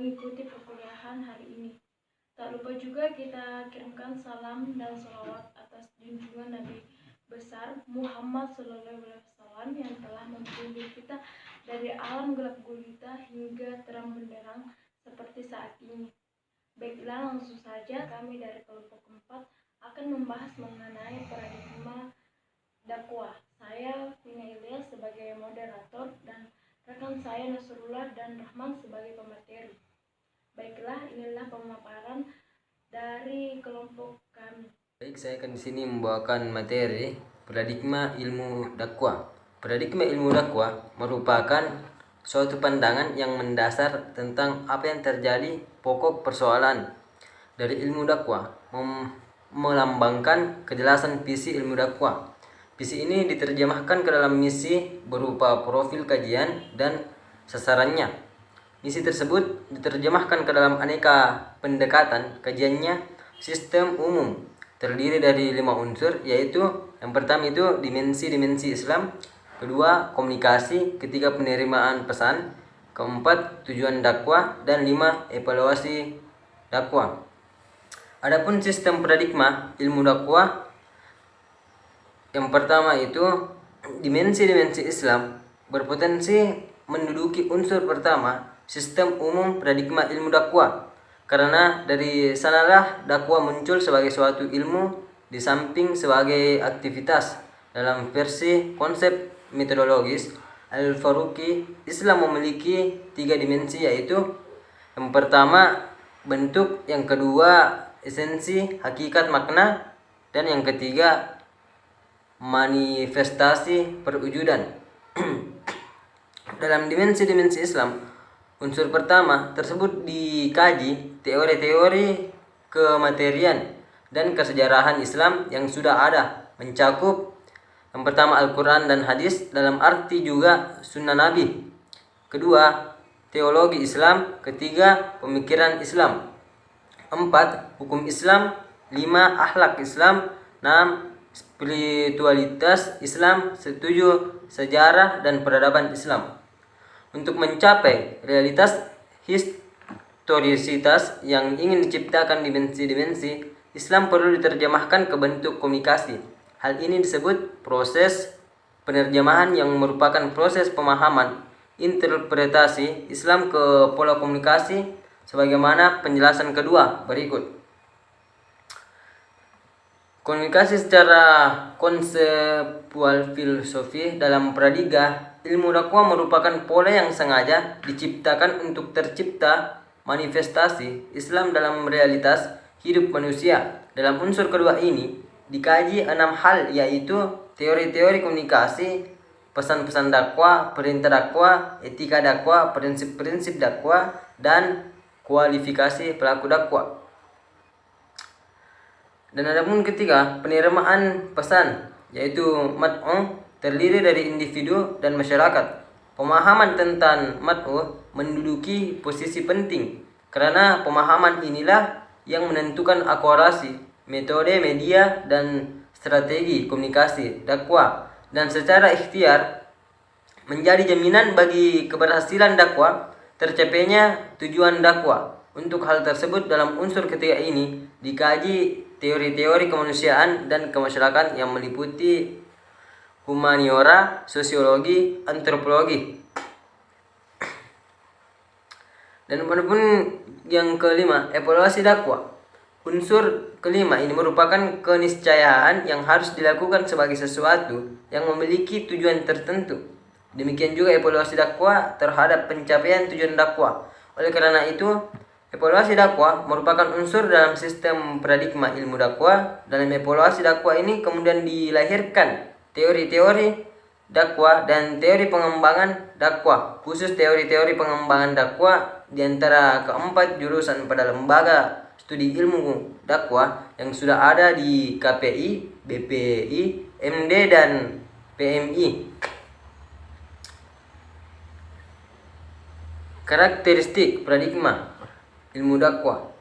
mengikuti perkuliahan hari ini. Tak lupa juga kita kirimkan salam dan salawat atas junjungan Nabi besar Muhammad SAW yang telah membimbing kita dari alam gelap gulita hingga terang benderang seperti saat ini. Baiklah, langsung saja kami dari kelompok 4 akan membahas mengenai paradigma dakwah. Saya Vina Ilyas sebagai moderator dan rekan saya Nasrullah dan Rahman sebagai pemateri. Baiklah, inilah pemaparan dari kelompok kami. Baik, saya akan di sini membawakan materi paradigma ilmu dakwah. Paradigma ilmu dakwah merupakan suatu pandangan yang mendasar tentang apa yang terjadi pokok persoalan dari ilmu dakwah, melambangkan kejelasan visi ilmu dakwah. Visi ini diterjemahkan ke dalam misi berupa profil kajian dan sasarannya. Misi tersebut diterjemahkan ke dalam aneka pendekatan kajiannya. Sistem umum terdiri dari 5 unsur, yaitu yang pertama itu dimensi-dimensi Islam, kedua komunikasi, ketiga penerimaan pesan, keempat tujuan dakwah, dan 5 evaluasi dakwah. Adapun sistem paradigma ilmu dakwah, yang pertama itu dimensi-dimensi Islam berpotensi menduduki unsur pertama sistem umum paradigma ilmu dakwah, karena dari sanalah dakwah muncul sebagai suatu ilmu di samping sebagai aktivitas. Dalam versi konsep metodologis Al-Faruqi, Islam memiliki 3 dimensi, yaitu yang pertama bentuk, yang kedua esensi, hakikat, makna, dan yang ketiga manifestasi perwujudan. Dalam dimensi-dimensi Islam, unsur pertama tersebut dikaji teori-teori kematerian dan kesejarahan Islam yang sudah ada, mencakup yang pertama Al-Quran dan hadis, dalam arti juga sunnah Nabi. Kedua, teologi Islam. Ketiga, pemikiran Islam. 4, hukum Islam. 5, akhlak Islam. 6, spiritualitas Islam. 7, sejarah dan peradaban Islam. Untuk mencapai realitas historisitas yang ingin diciptakan dimensi-dimensi Islam perlu diterjemahkan ke bentuk komunikasi. Hal ini disebut proses penerjemahan, yang merupakan proses pemahaman interpretasi Islam ke pola komunikasi, sebagaimana penjelasan kedua berikut. Komunikasi secara konseptual filosofi. Dalam paradigma ilmu dakwah merupakan pola yang sengaja diciptakan untuk tercipta manifestasi Islam dalam realitas hidup manusia. Dalam unsur kedua ini dikaji 6 hal, yaitu teori-teori komunikasi, pesan-pesan dakwah, perintah dakwah, etika dakwah, prinsip-prinsip dakwah, dan kualifikasi pelaku dakwah. Dan adapun ketiga, penerimaan pesan, yaitu mad'u, terdiri dari individu dan masyarakat. Pemahaman tentang mad'u menduduki posisi penting, karena pemahaman inilah yang menentukan akurasi metode, media, dan strategi komunikasi dakwah, dan secara ikhtiar menjadi jaminan bagi keberhasilan dakwah, tercapainya tujuan dakwah. Untuk hal tersebut, dalam unsur ketiga ini dikaji teori-teori kemanusiaan dan kemasyarakatan yang meliputi humaniora, sosiologi, antropologi. Dan adapun yang kelima, evaluasi dakwah. Unsur kelima ini merupakan keniscayaan yang harus dilakukan sebagai sesuatu yang memiliki tujuan tertentu. Demikian juga evaluasi dakwah terhadap pencapaian tujuan dakwah. Oleh karena itu, evaluasi dakwah merupakan unsur dalam sistem paradigma ilmu dakwah. Dalam evaluasi dakwah ini kemudian dilahirkan teori-teori dakwah dan teori pengembangan dakwah, khusus teori-teori pengembangan dakwah di antara keempat jurusan pada lembaga studi ilmu dakwah yang sudah ada di KPI, BPI, MD, dan PMI. Karakteristik paradigma ilmu dakwah.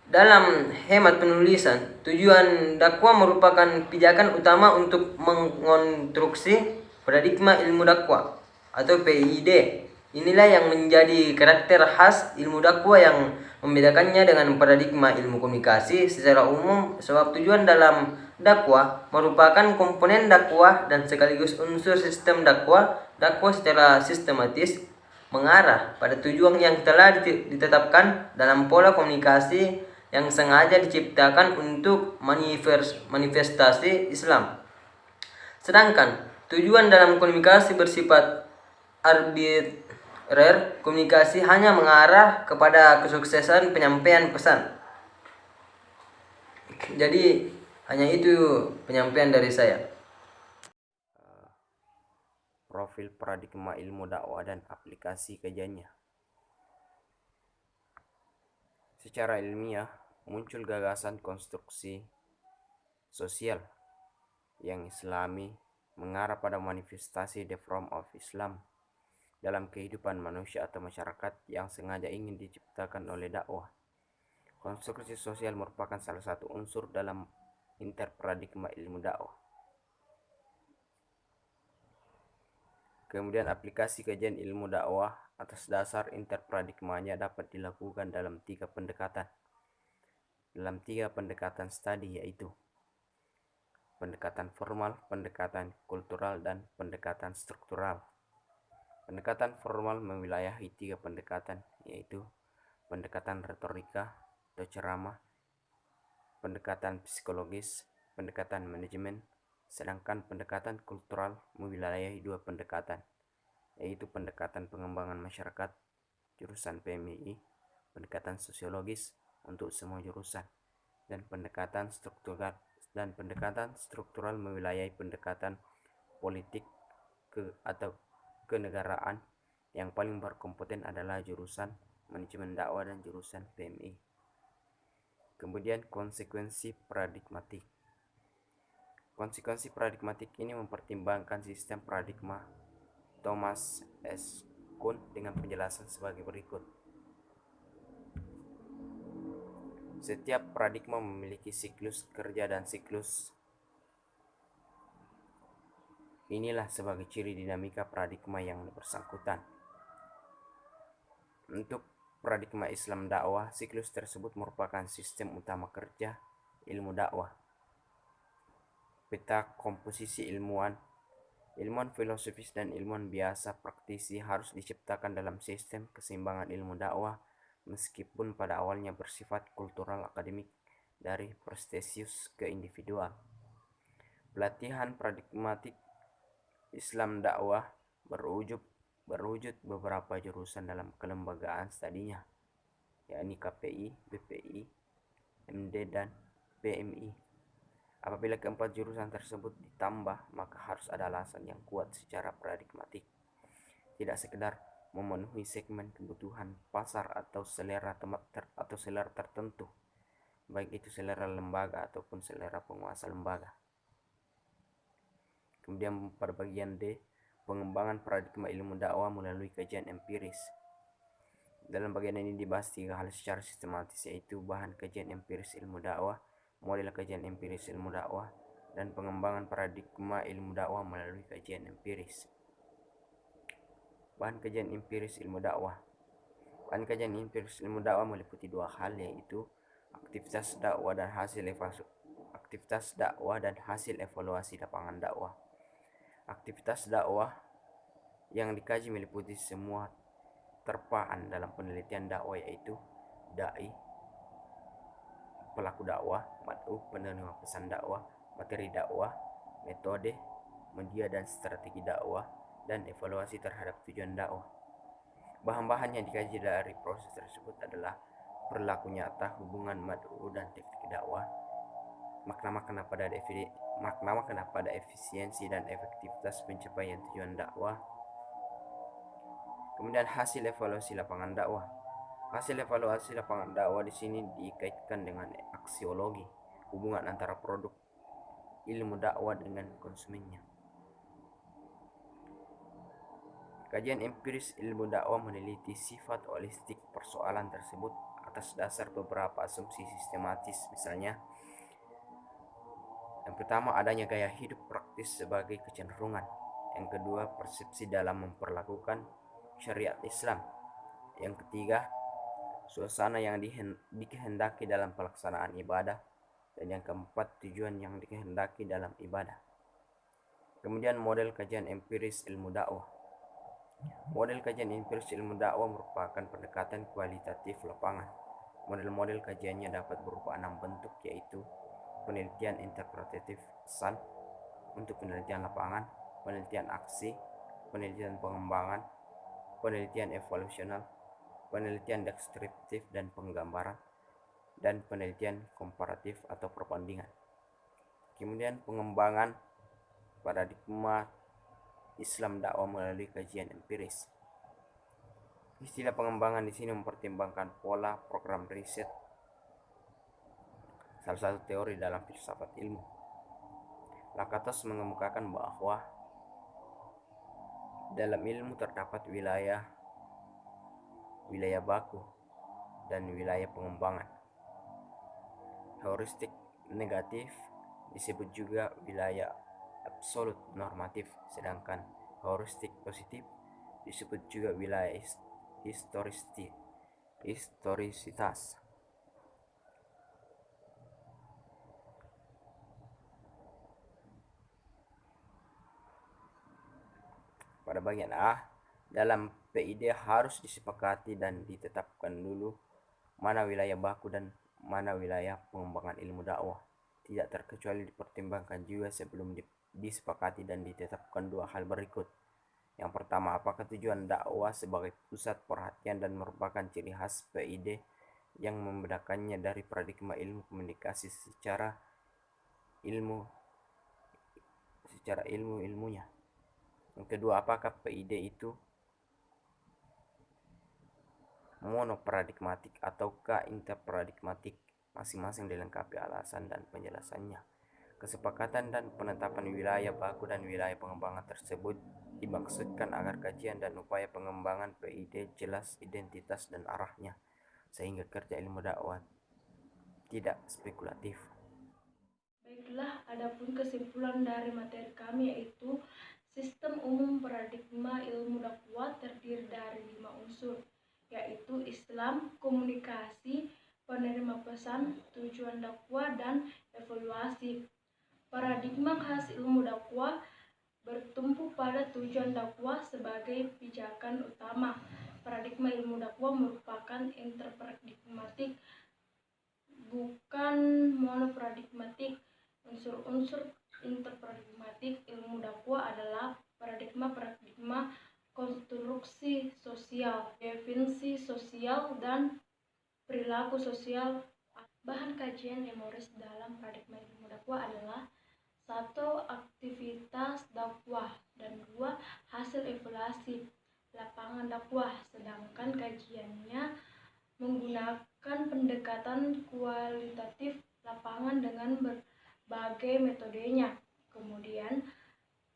Dalam hemat penulisan, tujuan dakwah merupakan pijakan utama untuk mengonstruksi paradigma ilmu dakwah atau PID Inilah yang menjadi karakter khas ilmu dakwah yang membedakannya dengan paradigma ilmu komunikasi secara umum, sebab tujuan dalam dakwah merupakan komponen dakwah dan sekaligus unsur sistem dakwah. Dakwah secara sistematis mengarah pada tujuan yang telah ditetapkan dalam pola komunikasi yang sengaja diciptakan untuk manifestasi Islam. Sedangkan tujuan dalam komunikasi bersifat arbitrer, komunikasi hanya mengarah kepada kesuksesan penyampaian pesan. Jadi hanya itu penyampaian dari saya. Profil paradigma ilmu dakwah dan aplikasi kajiannya. Secara ilmiah, muncul gagasan konstruksi sosial yang islami mengarah pada manifestasi the form of Islam dalam kehidupan manusia atau masyarakat yang sengaja ingin diciptakan oleh dakwah. Konstruksi sosial merupakan salah satu unsur dalam interparadigma ilmu dakwah. Kemudian aplikasi kajian ilmu dakwah atas dasar interparadigmanya dapat dilakukan dalam tiga pendekatan. Dalam tiga pendekatan studi, yaitu pendekatan formal, pendekatan kultural, dan pendekatan struktural. Pendekatan formal mewilayahi tiga pendekatan, yaitu pendekatan retorika atau ceramah, pendekatan psikologis, pendekatan manajemen, sedangkan pendekatan kultural mewilayahi dua pendekatan, yaitu pendekatan pengembangan masyarakat jurusan PMI, pendekatan sosiologis untuk semua jurusan, dan pendekatan struktural mewilayahi pendekatan politik atau kenegaraan. Yang paling berkompeten adalah jurusan manajemen dakwah dan jurusan PMI. Kemudian konsekuensi paradigmatik. Konsekuensi paradigmatik ini mempertimbangkan sistem paradigma Thomas S. Kuhn dengan penjelasan sebagai berikut. Setiap paradigma memiliki siklus kerja dan siklus inilah sebagai ciri dinamika paradigma yang bersangkutan. Untuk paradigma Islam dakwah, siklus tersebut merupakan sistem utama kerja ilmu dakwah. Peta komposisi ilmuwan filosofis dan ilmuwan biasa praktisi harus diciptakan dalam sistem keseimbangan ilmu dakwah, meskipun pada awalnya bersifat kultural akademik dari prestisius ke individual. Pelatihan paradigmatik Islam dakwah berwujud beberapa jurusan dalam kelembagaan studinya, yakni KPI, BPI, MD, dan PMI. Apabila keempat jurusan tersebut ditambah, maka harus ada alasan yang kuat secara paradigmatik, tidak sekedar memenuhi segmen kebutuhan pasar atau selera tertentu, baik itu selera lembaga ataupun selera penguasa lembaga. Kemudian pada bagian D, pengembangan paradigma ilmu dakwah melalui kajian empiris. Dalam bagian ini dibahas tiga hal secara sistematis, yaitu bahan kajian empiris ilmu dakwah, model kajian empiris ilmu dakwah, dan pengembangan paradigma ilmu dakwah melalui kajian empiris. Bahan kajian empiris ilmu dakwah. Bahan kajian empiris ilmu dakwah meliputi dua hal, yaitu aktivitas dakwah dan hasil evaluasi lapangan dakwah. Aktivitas dakwah yang dikaji meliputi semua terpaan dalam penelitian dakwah, yaitu dai, pelaku dakwah, mad'u, penerima pesan dakwah, materi dakwah, metode, media dan strategi dakwah, dan evaluasi terhadap tujuan dakwah. Bahan-bahan yang dikaji dari proses tersebut adalah perilaku nyata, hubungan mad'u dan teknik dakwah, makna-makna pada efisiensi dan efektivitas pencapaian tujuan dakwah. Kemudian hasil evaluasi lapangan dakwah. Hasil evaluasi lapangan dakwah di sini dikaitkan dengan aksiologi, hubungan antara produk ilmu dakwah dengan konsumennya. Kajian empiris ilmu dakwah meneliti sifat holistik persoalan tersebut atas dasar beberapa asumsi sistematis. Misalnya, yang pertama, adanya gaya hidup praktis sebagai kecenderungan. Yang kedua, persepsi dalam memperlakukan syariat Islam. Yang ketiga, suasana yang dikehendaki dalam pelaksanaan ibadah. Dan yang keempat, tujuan yang dikehendaki dalam ibadah. Kemudian model kajian empiris ilmu dakwah. Model kajian empiris ilmu dakwah merupakan pendekatan kualitatif lapangan. Model-model kajiannya dapat berupa 6 bentuk, yaitu penelitian interpretatif asal untuk penelitian lapangan, penelitian aksi, penelitian pengembangan, penelitian evolusional, penelitian deskriptif dan penggambaran, dan penelitian komparatif atau perbandingan. Kemudian pengembangan paradigma Islam dakwah melalui kajian empiris. Istilah pengembangan di sini mempertimbangkan pola program riset, salah satu teori dalam filsafat ilmu. Lakatos mengemukakan bahwa dalam ilmu terdapat wilayah baku dan wilayah pengembangan. Heuristik negatif disebut juga wilayah absolut normatif, sedangkan heuristik positif disebut juga wilayah historisitas. Pada bagian A, dalam PID harus disepakati dan ditetapkan dulu mana wilayah baku dan mana wilayah pengembangan ilmu dakwah. Tidak terkecuali dipertimbangkan juga sebelum disepakati dan ditetapkan dua hal berikut. Yang pertama, apakah tujuan dakwah sebagai pusat perhatian dan merupakan ciri khas PID yang membedakannya dari paradigma ilmu komunikasi secara ilmunya. Yang kedua, apakah PID itu monoparadigmatik ataukah interparadigmatik? Masing-masing dilengkapi alasan dan penjelasannya. Kesepakatan dan penetapan wilayah baku dan wilayah pengembangan tersebut dimaksudkan agar kajian dan upaya pengembangan PID jelas identitas dan arahnya, sehingga kerja ilmu dakwah tidak spekulatif. Baiklah, adapun kesimpulan dari materi kami yaitu sistem umum paradigma ilmu dakwah terdiri dari 5 unsur, yaitu Islam, komunikasi, penerima pesan, tujuan dakwah, dan evaluasi. Paradigma khas ilmu dakwah bertumpu pada tujuan dakwah sebagai pijakan utama. Paradigma ilmu dakwah merupakan interparadigmatik, bukan monoparadigmatik. Unsur-unsur interparadigmatik ilmu dakwah adalah paradigma konstruksi sosial, definisi sosial, dan perilaku sosial. Bahan kajian teoris dalam paradigma ilmu dakwah adalah 1. Aktivitas dakwah, dan 2. Hasil evaluasi lapangan dakwah. Sedangkan kajiannya menggunakan pendekatan kualitatif lapangan dengan berbagai metodenya. Kemudian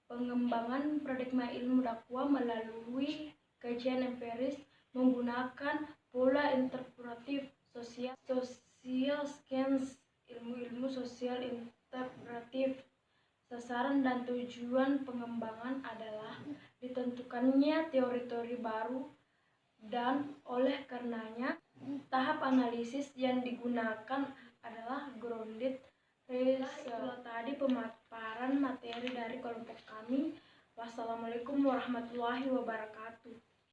pengembangan paradigma ilmu dakwah melalui kajian empiris menggunakan pola interpretatif sosial skans, ilmu sosial interpretatif. Sasaran dan tujuan pengembangan adalah ditentukannya teori-teori baru, dan oleh karenanya tahap analisis yang digunakan adalah grounded research. Itulah tadi pemaparan materi dari kelompok kami. Wassalamualaikum warahmatullahi wabarakatuh.